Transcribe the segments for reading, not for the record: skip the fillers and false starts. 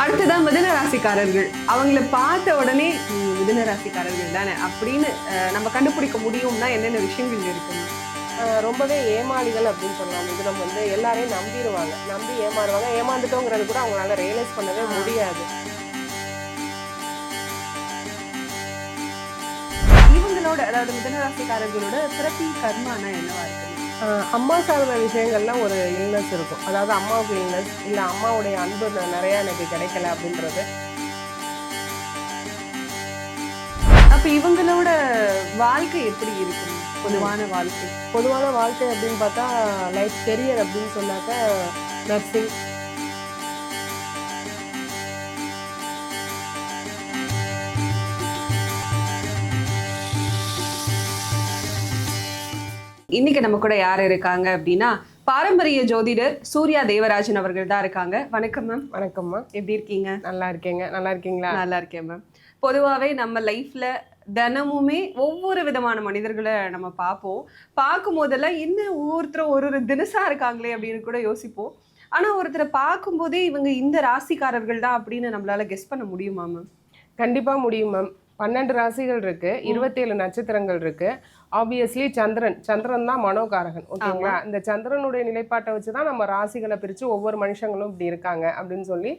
அடுத்ததான் மிதுன ராசிக்காரர்கள். அவங்கள பார்த்த உடனே மிதுன ராசிக்காரர்கள் தானே அப்படின்னு நம்ம கண்டுபிடிக்க முடியும்னா என்னென்ன விஷயங்கள் இருக்குங்க? ரொம்பவே ஏமாளிகள் அப்படின்னு சொல்லலாம். மிதுனம் எல்லாரையும் நம்பிடுவாங்க, நம்பி ஏமாறுவாங்க. ஏமாந்துட்டோங்கிறது கூட அவங்களால ரியலைஸ் பண்ணவே முடியாது. இவங்களோட அதாவது மிதுன ராசிக்காரர்களோட பிறப்பின் கர்மானா என்னவா இருக்கு? அம்மா சார்ந்த விஷயங்கள்லாம் ஒரு இல்னஸ் இருக்கும். அதாவது அம்மாவுக்கு இல்னஸ், இல்லை அம்மாவுடைய அன்பு நிறையா எனக்கு கிடைக்கல அப்படின்றது. அப்ப இவங்களோட வாழ்க்கை எப்படி இருக்கும்? பொதுவான வாழ்க்கை அப்படின்னு பார்த்தா லைஃப் கெரியர் அப்படின்னு சொன்னாக்க நர்சிங். இன்னைக்கு நம்ம கூட யார் இருக்காங்க அப்படின்னா பாரம்பரிய ஜோதிடர் சூர்யா தேவராஜன் அவர்கள் தான் இருக்காங்க. வணக்கம் மேம். வணக்கம்மா. எப்படி இருக்கீங்க? நல்லா இருக்கேங்க. நல்லா இருக்கீங்களா? நல்லா இருக்கேன் மேம். பொதுவாகவே நம்ம லைஃப்ல தினமுமே ஒவ்வொரு விதமான மனிதர்களை நம்ம பார்க்கும் போதெல்லாம் என்ன ஒவ்வொருத்தரும் ஒரு தினசா இருக்காங்களே அப்படின்னு கூட யோசிப்போம். ஆனா ஒருத்தரை பார்க்கும்போதே இவங்க இந்த ராசிக்காரர்கள் தான் அப்படின்னு நம்மளால கெஸ் பண்ண முடியுமா மேம்? கண்டிப்பா முடியும் மேம். 12 ராசிகள் இருக்கு, 27 நட்சத்திரங்கள் இருக்கு. ஆப்வியஸ்லி சந்திரன் தான் மனோகாரகன். ஓகேங்களா? இந்த சந்திரனுடைய நிலைப்பாட்டை வச்சுதான் நம்ம ராசிகளை பிரிச்சு ஒவ்வொரு மனுஷங்களும் இப்படி இருக்காங்க அப்படின்னு சொல்லி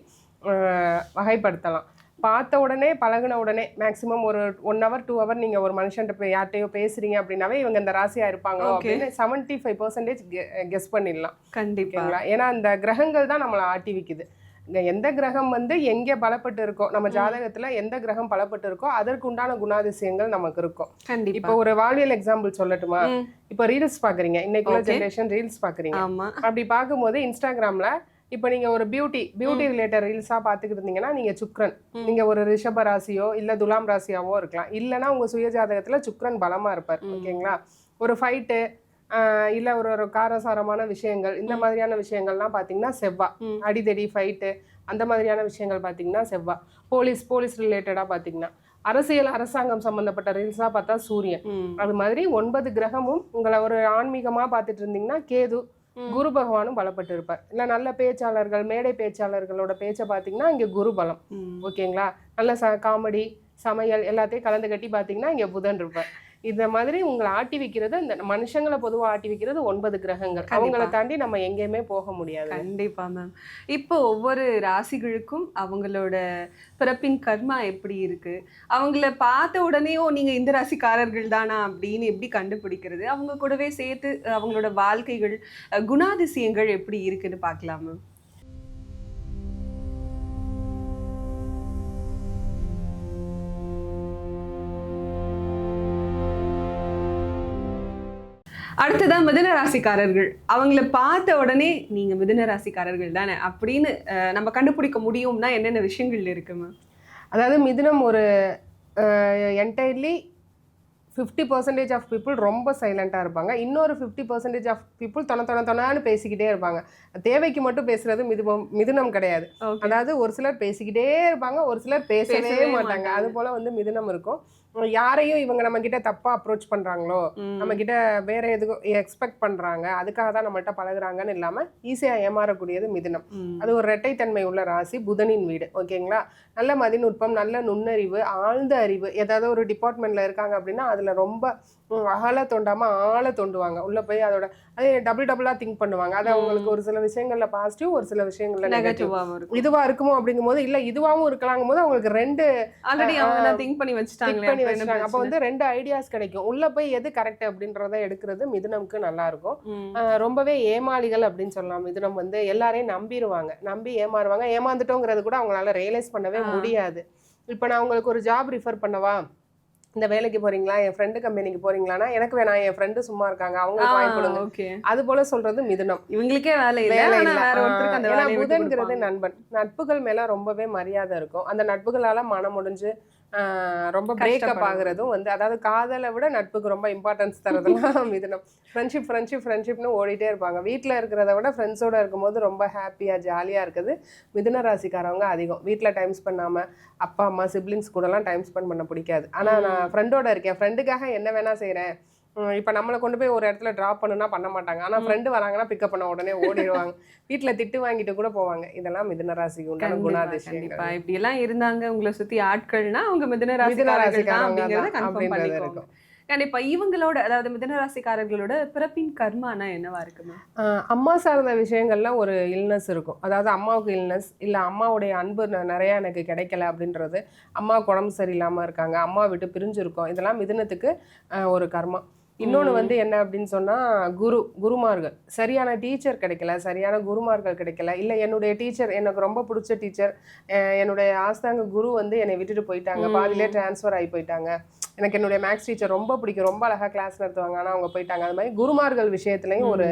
வகைப்படுத்தலாம். பார்த்த உடனே பழகின உடனே மேக்சிமம் ஒரு 1 hour 2 hour நீங்க ஒரு மனுஷன்ட்ட யார்ட்டையோ பேசுறீங்க அப்படின்னாவே இவங்க இந்த ராசியா இருப்பாங்களோ அப்படின்னு 75% கெஸ் பண்ணிடலாம். கண்டிப்பா. ஏன்னா அந்த கிரகங்கள் தான் நம்மளை ஆட்டி வைக்குது. எந்த கிரகம் எங்க பலப்பட்டு இருக்கோ, நம்ம ஜாதகத்துல எந்த கிரகம் பலப்பட்டு இருக்கோ அதற்கு உண்டான குணாதிசயங்கள் நமக்கு இருக்கும். கண்டிப்பா. இப்போ ஒரு வாழ்வியல் எக்ஸாம்பிள் சொல்லட்டுமா? இப்போ ரீல்ஸ் பாக்குறீங்க, இன்னைக்குள்ள ஜெனரேஷன் ரீல்ஸ் பாக்குறீங்க. அப்படி பார்க்கும்போது இன்ஸ்டாகிராம்ல இப்போ நீங்க ஒரு பியூட்டி ரிலேட்டட் ரீல்ஸா பாத்துக்கிட்டு இருந்தீங்கன்னா நீங்க சுக்ரன், நீங்க ஒரு ரிஷப ராசியோ இல்ல துலாம் ராசியாவோ இருக்கலாம். இல்லைன்னா உங்க சுய ஜாதகத்துல சுக்ரன் பலமா இருப்பார். ஓகேங்களா? ஒரு ஃபைட்டு இல்ல ஒரு காரசாரமான விஷயங்கள், இந்த மாதிரியான விஷயங்கள்லாம் பாத்தீங்கன்னா செவ்வா. அடிதடி ஃபைட்டு அந்த மாதிரியான விஷயங்கள் பாத்தீங்கன்னா செவ்வா. போலீஸ் ரிலேட்டடா பாத்தீங்கன்னா அரசாங்கம் சம்பந்தப்பட்ட ரீல்ஸா பார்த்தா சூரியன். அது மாதிரி 9 கிரகமும் உங்களை ஒரு ஆன்மீகமா பார்த்துட்டு இருந்தீங்கன்னா கேது, குரு பகவானும் பலப்பட்டு இருப்பார். இல்ல நல்ல பேச்சாளர்கள், மேடை பேச்சாளர்களோட பேச்சை பாத்தீங்கன்னா இங்க குரு பலம். ஓகேங்களா? நல்ல காமெடி, சமையல் எல்லாத்தையும் கலந்து கட்டி பாத்தீங்கன்னா இங்க புதன் இருப்பார். இந்த மாதிரி உங்களை ஆட்டி வைக்கிறது, இந்த மனுஷங்களை பொதுவாக ஆட்டி வைக்கிறது 9 கிரகங்கள். அவங்களை தாண்டி நம்ம எங்கேயுமே போக முடியாது. கண்டிப்பா மேம். இப்போ ஒவ்வொரு ராசிகளுக்கும் அவங்களோட பிறப்பின் கர்மா எப்படி இருக்கு, அவங்கள பார்த்த உடனே நீங்க இந்த ராசிக்காரர்கள் தானா அப்படின்னு எப்படி கண்டுபிடிக்கிறது, அவங்க கூடவே சேர்த்து அவங்களோட வாழ்க்கைகள் குணாதிசயங்கள் எப்படி இருக்குன்னு பார்க்கலாம் மேம். அடுத்ததான் மிதுன ராசிக்காரர்கள். அவங்கள பார்த்த உடனே நீங்க மிதுன ராசிக்காரர்கள் தானே அப்படின்னு நம்ம கண்டுபிடிக்க முடியும்னா என்னென்ன விஷயங்கள் இருக்கு மேம்? அதாவது மிதுனம் ஒரு என்டையர்லி 50% ஆஃப் பீப்புள் ரொம்ப சைலண்டாக இருப்பாங்க. இன்னொரு 50% ஆஃப் பீப்புள் தொணன்னு பேசிக்கிட்டே இருப்பாங்க. தேவைக்கு மட்டும் பேசுறது மிதுனம் கிடையாது. அதாவது ஒரு சிலர் பேசிக்கிட்டே இருப்பாங்க, ஒரு சிலர் பேசவே மாட்டாங்க. அது போல மிதுனம் இருக்கும். யாரையும் இவங்க நம்ம கிட்ட தப்பா அப்ரோச் பண்றாங்களோ, நம்ம கிட்ட வேற எதுவும் எக்ஸ்பெக்ட் பண்றாங்க, அதுக்காக தான் நம்மள்ட்ட பழகுறாங்கன்னு இல்லாம ஈஸியா ஏமாறக்கூடியது மிதுனம். அது ஒரு இரட்டைத்தன்மை உள்ள ராசி, புதனின் வீடு. ஓகேங்களா? நல்ல மதிநுட்பம், நல்ல நுண்ணறிவு, ஆழ்ந்த அறிவு. ஏதாவது ஒரு டிபார்ட்மெண்ட்ல இருக்காங்க அப்படின்னா அதுல ரொம்ப அகல தோண்டாம ஆழ தோண்டுவாங்க. உள்ள போய் அதோட அதே டபுளா திங்க் பண்ணுவாங்க. அது அவங்களுக்கு ஒரு சில விஷயங்கள்ல பாசிட்டிவ், ஒரு சில விஷயங்கள்ல நெகட்டிவ். இதுவா இருக்குமோ அப்படிங்கும் போது இல்ல இதுவாவும் இருக்கலாங்கும் போது அவங்களுக்கு ரெண்டு திங்க் பண்ணி வச்சுட்டாங்க. அப்ப 2 ஐடியாஸ் கிடைக்கும். உள்ள போய் எது கரெக்ட் அப்படின்றத எடுக்கிறது மிதுனம்க்கு நல்லா இருக்கும். ரொம்பவே ஏமாளிகள் அப்படின்னு சொல்லலாம். மிதுனம் எல்லாரையும் நம்பிடுவாங்க, நம்பி ஏமாறுவாங்க. ஏமாந்துட்டோங்கிறது கூட அவங்களால ரியலைஸ் பண்ணவே முடியாது. இப்ப நான் உங்களுக்கு ஒரு ஜாப் ரிஃபர் பண்ணவா, இந்த வேலைக்கு போறீங்களா, என் ஃப்ரெண்டு கம்பெனிக்கு போறீங்களான்னா எனக்கு வேணாம், என் ஃப்ரெண்டு சும்மா இருக்காங்க, அவங்களுக்கு வாங்கி கொடுங்க. அது போல சொல்றது மிதுனம். இவங்களுக்கே வேலை இல்ல. ஏன்னா புதன்கிறது நண்பன். நட்புகள் மேல ரொம்பவே மரியாதை இருக்கும். அந்த நட்புகளால மனம் முடிஞ்சு ரொம்ப பிரேக்கப் ஆகுறதும் அதாவது காதலை விட நட்புக்கு ரொம்ப இம்பார்ட்டன்ஸ் தரதெல்லாம் மிதுனம். ஃப்ரெண்ட்ஷிப்னு ஓடிட்டே இருப்பாங்க. வீட்டில் இருக்கிறத விட ஃப்ரெண்ட்ஸோட இருக்கும்போது ரொம்ப ஹாப்பியாக ஜாலியாக இருக்குது மிதுன ராசிக்காரவங்க அதிகம். வீட்டில் டைம் ஸ்பெண்ட் பண்ணாமல் அப்பா அம்மா சிப்ளிங்ஸ் கூடலாம் டைம் ஸ்பெண்ட் பண்ண பிடிக்காது. ஆனால் நான் ஃப்ரெண்டோட இருக்கேன், ஃப்ரெண்டுக்காக என்ன வேணா செய்கிறேன், இப்ப நம்மளை கொண்டு போய் ஒரு இடத்துல டிராப் பண்ணுனா பண்ண மாட்டாங்க. ஆனா ஃப்ரெண்டு வராங்கன்னா பிக்கப் பண்ண உடனே ஓடிடுவாங்க. வீட்டுல திட்டு வாங்கிட்டு கூட போவாங்க. இதெல்லாம் மிதுன ராசிக்கு உண்டான குணாதிசயங்கள். இப்படி எல்லாம் இருந்தாங்க உங்களை சுத்தி ஆட்கள்னா அவங்க மிதுன ராசிக்காரர்கள் தான் அப்படிங்கறத கன்ஃபார்ம் பண்ணிக்கோங்க. கண்டிப்பா. இவங்களோட அதாவது மிதுன ராசிக்காரர்களோட பிறப்பின் கர்மானா என்னவா இருக்குமா? அம்மா சார்ந்த விஷயங்கள்லாம் ஒரு இல்னஸ் இருக்கும். அதாவது அம்மாவுக்கு இல்னஸ், இல்லை அம்மாவுடைய அன்பு நிறையா எனக்கு கிடைக்கல அப்படின்றது, அம்மாவுக்கு உடம்பு சரியில்லாமல் இருக்காங்க, அம்மா விட்டு பிரிஞ்சிருக்கோம், இதெல்லாம் மிதுனத்துக்கு ஒரு கர்மா. இன்னொன்று வந்து என்ன அப்படின்னு சொன்னால் குருமார்கள் சரியான டீச்சர் கிடைக்கல, சரியான குருமார்கள் கிடைக்கல, இல்லை என்னுடைய டீச்சர் எனக்கு ரொம்ப பிடிச்ச டீச்சர் என்னுடைய ஆஸ்தாங்க குரு வந்து என்னை விட்டுட்டு போயிட்டாங்க, பாதியிலே டிரான்ஸ்ஃபர் ஆகி போயிட்டாங்க, எனக்கு என்னுடைய மேக்ஸ் டீச்சர் ரொம்ப பிடிக்கும், ரொம்ப அழகாக கிளாஸ் நடத்துவாங்க, ஆனால் அவங்க போயிட்டாங்க. அது மாதிரி குருமார்கள் விஷயத்துலையும் ஒரு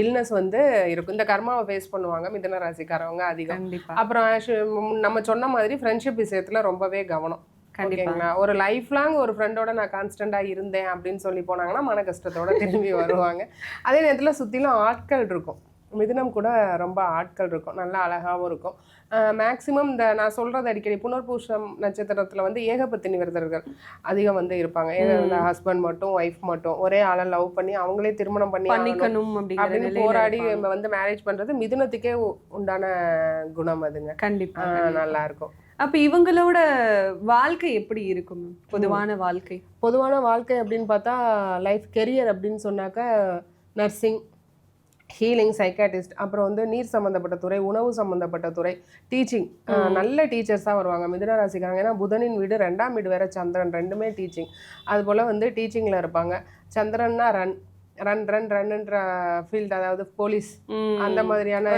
இல்னஸ் வந்து இருக்கும். இந்த கர்மாவை ஃபேஸ் பண்ணுவாங்க மிதுன ராசிக்காரவங்க அதிகம். அப்புறம் நம்ம சொன்ன மாதிரி ஃப்ரெண்ட்ஷிப் விஷயத்துல ரொம்பவே கவனம். ஓகேங்களா? ஒரு லைஃப் லாங் ஒரு ஃப்ரெண்டோட நான் கான்ஸ்டண்டா இருந்தேன் அப்படின்னு சொல்லி போனாங்கன்னா மன கஷ்டத்தோட திரும்பி வருவாங்க. அதே நேரத்தில் சுற்றிலும் ஆட்கள் இருக்கும். மிதுனம் கூட ரொம்ப ஆட்கள் இருக்கும், நல்லா அழகாகவும் இருக்கும். மேக்சிமம் இந்த நான் சொல்றது அடிக்கடி புனர்பூசம் நட்சத்திரத்துல வந்து ஏகபத்தினி விரதர்கள் அதிகம் வந்து இருப்பாங்க. ஹஸ்பண்ட் மட்டும் ஒய்ஃப் மட்டும் ஒரே ஆளை லவ் பண்ணி அவங்களே திருமணம் பண்ணிக்கணும் அப்படின்னு போராடி வந்து மேரேஜ் பண்றது மிதுனத்துக்கே உண்டான குணம் அதுங்க. கண்டிப்பா நல்லா இருக்கும். அப்ப இவங்களோட வாழ்க்கை எப்படி இருக்கும்? பொதுவான வாழ்க்கை அப்படின்னு பார்த்தா லைஃப் கெரியர் அப்படின்னு சொன்னாக்க நர்சிங், ஹீலிங், சைக்காட்டிஸ்ட், அப்புறம் வந்து நீர் சம்மந்தப்பட்ட துறை, உணவு சம்மந்தப்பட்ட துறை, டீச்சிங். நல்ல டீச்சர்ஸாக வருவாங்க மிதுன ராசிக்காரங்க. ஏன்னா புதனின் வீடு 2ஆம் வீடு வேற சந்திரன், ரெண்டுமே டீச்சிங். அதுபோல் வந்து டீச்சிங்கில் இருப்பாங்க. சந்திரன்னா ரன்ன்ற ஃபீல்டு, அதாவது போலீஸ் அந்த மாதிரியான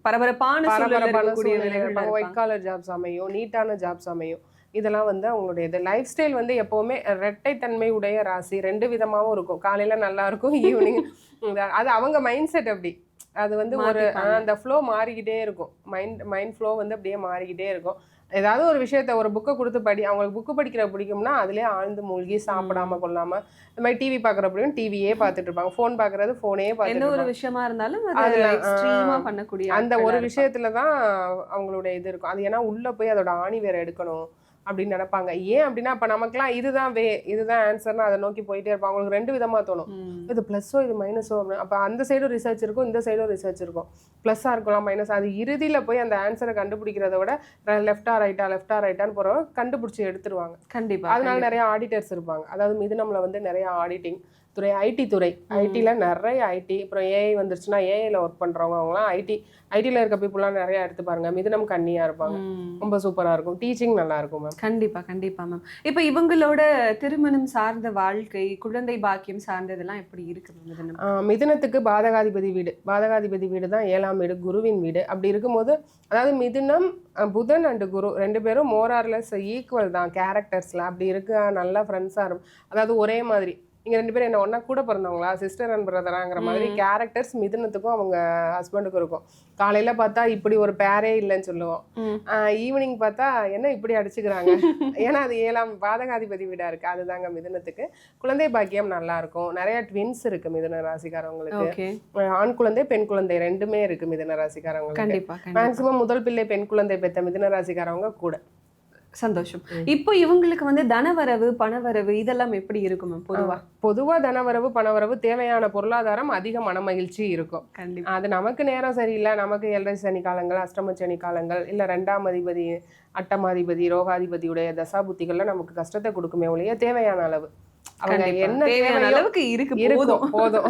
பரபரப்பான ஒயிட் காலர் ஜாப்ஸ் அமையும், நீட்டான ஜாப்ஸ் அமையும். இதெல்லாம் வந்து அவங்களுடைய இது லைஃப் ஸ்டைல் வந்து எப்போவுமே இரட்டைத்தன்மை உடைய ராசி. 2 விதமாகவும் இருக்கும். காலையில் நல்லா இருக்கும், ஈவினிங் அது அவங்க மைண்ட் செட் அப்படி. அது வந்து ஒரு அந்த ஃப்ளோ மாறிக்கிட்டே இருக்கும். மைண்ட் ஃப்ளோ வந்து அப்படியே மாறிக்கிட்டே இருக்கும். ஏதாவது ஒரு விஷயத்த ஒரு புக்கை கொடுத்து அவங்களுக்கு புக்கு படிக்கிற பிடிக்கும்னா அதுலேயே ஆழ்ந்து மூழ்கி சாப்பிடாம கொள்ளாமல் இந்த மாதிரி டிவி பார்க்குறப்படியும் டிவியே பார்த்துட்டு இருப்பாங்க, ஃபோன் பார்க்குறது ஃபோனே பார்த்துட்டு ஒரு விஷயமா இருந்தாலும் பண்ணக்கூடிய அந்த ஒரு விஷயத்துல தான் அவங்களுடைய இது இருக்கும். அது ஏன்னா உள்ளே போய் அதோட ஆணி வேற எடுக்கணும் அப்படின்னு நினைப்பாங்க. ஏன் அப்படின்னா இப்போ நமக்குலாம் இதுதான் ஆன்சர்னா அதை நோக்கி போயிட்டே இருப்பாங்க. அவங்களுக்கு 2 விதமாக தோணும். இது ப்ளஸ்ஸோ இது மைனஸோ அப்படின்னு. அப்போ அந்த சைடும் ரிசர்ச் இருக்கும், இந்த சைடும் ரிசர்ச் இருக்கும். ப்ளஸ்ஸாக இருக்கலாம், மைனஸ். அது இறுதியில் போய் அந்த ஆன்சரை கண்டுபிடிக்கிறத விட லெஃப்டா ரைட்டான்னு போகிறவங்க கண்டுபிடிச்சி எடுத்துருவாங்க. கண்டிப்பாக. அதனால நிறைய ஆடிட்டர்ஸ் இருப்பாங்க. அதாவது மிதுனம்ல வந்து நிறைய ஆடிட்டிங் துறை, ஐடி துறை, ஐடியில் நிறைய ஐடி, அப்புறம் ஏஐ வந்துருச்சுன்னா ஏஐல ஒர்க் பண்ணுறவங்க அவங்களாம் ஐடியில் இருக்க பீப்புளாம் நிறைய எடுத்து பாருங்க. மிதுனம் கன்னியாக இருப்பாங்க, ரொம்ப சூப்பராக இருக்கும். டீச்சிங் நல்லா இருக்கும் மேம். கண்டிப்பாக மேம். இப்போ இவங்களோட திருமணம் சார்ந்த வாழ்க்கை, குழந்தை பாக்கியம் சார்ந்ததெல்லாம் எப்படி இருக்கு? மிதுனத்துக்கு பாதகாதிபதி வீடு தான் 7ஆம் வீடு, குருவின் வீடு. அப்படி இருக்கும்போது அதாவது மிதுனம், புதன் அண்ட் குரு 2 பேரும் மோரார்லெஸ் ஈக்குவல் தான் கேரக்டர்ஸில். அப்படி இருக்க நல்லா ஃப்ரெண்ட்ஸாக இருக்கும். அதாவது ஒரே மாதிரி இங்கே 2 பேரும் என்ன ஒன்றா கூட பிறந்தவங்களா, சிஸ்டர் அண்ட் பிரதராங்கிற மாதிரி கேரக்டர்ஸ் மிதுனத்துக்கும் அவங்க ஹஸ்பண்டுக்கும் இருக்கும். காலையில் பார்த்தா இப்படி ஒரு பேரே இல்லைன்னு சொல்லுவோம், ஈவினிங் பார்த்தா என்ன இப்படி அடிச்சுக்கிறாங்க. ஏன்னா அது 7ஆம் பாதகாதிபதி வீடாக இருக்குது. அதுதாங்க மிதுனத்துக்கு. குழந்தை பாக்கியம் நல்லா இருக்கும். நிறைய ட்வின்ஸ் இருக்குது மிதுன ராசிக்காரவங்களுக்கு. ஆண் குழந்தை பெண் குழந்தை 2மே இருக்குது மிதுன ராசிக்காரவங்களுக்கு. மேக்சிமம் முதல் பிள்ளை பெண் குழந்தை பெற்ற மிதுன ராசிக்காரவங்க கூட. சந்தோஷம். இப்போ இவங்களுக்கு வந்து தனவரவு, பணவரவு இதெல்லாம் எப்படி இருக்கும்? பொதுவா தனவரவு, பணவரவு, தேவையான பொருளாதாரம், அதிக மனமகிழ்ச்சி இருக்கும். அது நமக்கு நேரம் சரியில்லை, நமக்கு 7 சனி காலங்கள், அஷ்டம சனி காலங்கள், இல்ல 2ஆம் அதிபதி, 8ஆம் அதிபதி, ரோகாதிபதியுடைய தசாபுத்திகள்ல நமக்கு கஷ்டத்தை கொடுக்குமே ஒழிய தேவையான அளவு அவங்க என்ன தேவையான அளவுக்கு போதும்.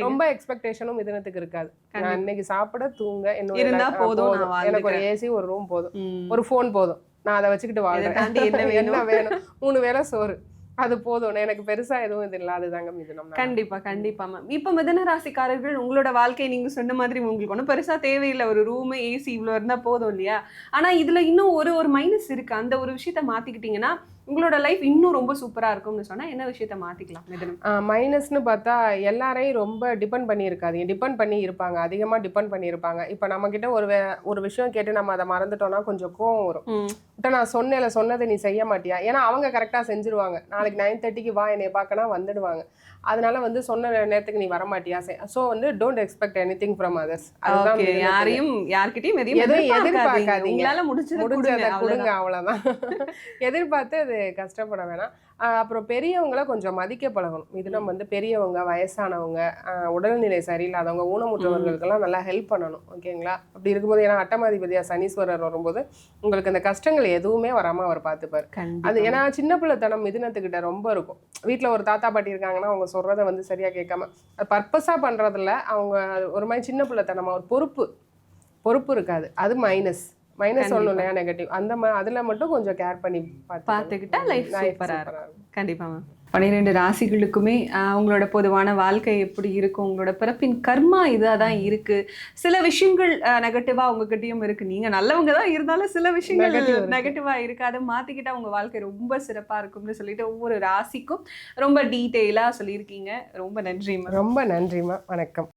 ரொம்ப எக்ஸ்பெக்டேஷனும் மிதுனத்துக்கு இருக்காது. நான் இன்னைக்கு சாப்பிட தூங்க எனக்கு ஒரு ஏசி, ஒரு ரூம் போதும், ஒரு போன் போதும், நான் அதை வச்சுக்கிட்டு வாழ்றேன். என்ன வேணும்? 3 வேளை சோறு, அது போதும், எனக்கு பெருசா எதுவும் இது இல்லை. அதுதாங்க மிதுனம். கண்டிப்பா மேம். இப்ப மிதுன ராசிக்காரர்கள் உங்களோட வாழ்க்கை நீங்க சொன்ன மாதிரி உங்களுக்கு ஒன்றும் பெருசா தேவையில்லை, ஒரு ரூம், ஏசி இவ்வளவு இருந்தா போதும் இல்லையா? ஆனா இதுல இன்னும் ஒரு மைனஸ் இருக்கு. அந்த ஒரு விஷயத்த மாத்திக்கிட்டீங்கன்னா உங்களோட லைஃப் இன்னும் ரொம்ப சூப்பரா இருக்கும்னு சொன்னா என்ன விஷயத்த மாத்திக்கலாம் மிதுனம்? மைனஸ்னு பார்த்தா எல்லாரையும் ரொம்ப டிபெண்ட் பண்ணி இருக்காதீங்க. டிபெண்ட் பண்ணி இருப்பாங்க, அதிகமா டிபெண்ட் பண்ணி இருப்பாங்க. இப்ப நம்ம கிட்ட ஒரு விஷயம் கேட்டு நம்ம அதை மறந்துட்டோம்னா கொஞ்சம் கோவம் வரும். நான் சொன்னதை நீ செய்ய மாட்டியா? ஏன்னா அவங்க கரெக்டா செஞ்சிருவாங்க. நாளைக்கு 9:30க்கு வா என்னை பார்க்கனா வந்துடுவாங்க. அதனால வந்து சொன்ன நேரத்துக்கு நீ வரமாட்டியா? ஸோ வந்து don't expect anything from others. அதுதான் யார்கிட்டயும் எதிர்பார்க்காதீங்க, முடிஞ்சதை கொடுங்க, அவ்வளவுதான். எதிர்பார்த்து அது கஷ்டப்பட வேணாம். அப்புறம் பெரியவங்கள கொஞ்சம் மதிக்க பழகணும். மிதுனம் வந்து பெரியவங்க, வயசானவங்க, உடல்நிலை சரியில்லாதவங்க, ஊனமுற்றவர்களுக்கெல்லாம் நல்லா ஹெல்ப் பண்ணணும். ஓகேங்களா? அப்படி இருக்கும்போது ஏன்னா அட்டமாதிபதியா சனீஸ்வரர் வரும்போது உங்களுக்கு அந்த கஷ்டங்கள் எதுவுமே வராம அவர் பார்த்துப்பார். அது ஏன்னா சின்ன பிள்ளைத்தனம் மிதுனத்துக்கிட்ட ரொம்ப இருக்கும். வீட்டில் ஒரு தாத்தா பாட்டி இருக்காங்கன்னா அவங்க சொல்றதை வந்து சரியா கேட்காம அது பர்பஸா பண்றதில்ல. அவங்க ஒரு மாதிரி சின்ன பிள்ளைத்தனமா ஒரு பொறுப்பு இருக்காது. அது மைனஸ் சொல்லணும் இல்லையா, நெகட்டிவ். அதுல மட்டும் கொஞ்சம் கேர் பண்ணி பார்த்துக்கிட்டா லைஃப் சூப்பரா இருக்கும். கண்டிப்பா மேம். 12 ராசிகளுக்குமே அவங்களோட பொதுவான வாழ்க்கை எப்படி இருக்கும், உங்களோட பிறப்பின் கர்மா இதாக தான் இருக்கு. சில விஷயங்கள் நெகட்டிவா உங்ககிட்டயும் இருக்கு. நீங்க நல்லவங்க தான் இருந்தாலும் சில விஷயங்கள் நெகட்டிவா இருக்கு. அதை மாத்திக்கிட்டா உங்க வாழ்க்கை ரொம்ப சிறப்பா இருக்கும்னு சொல்லிட்டு ஒவ்வொரு ராசிக்கும் ரொம்ப டீட்டெயிலா சொல்லியிருக்கீங்க. ரொம்ப நன்றிம்மா. ரொம்ப நன்றிம்மா. வணக்கம்.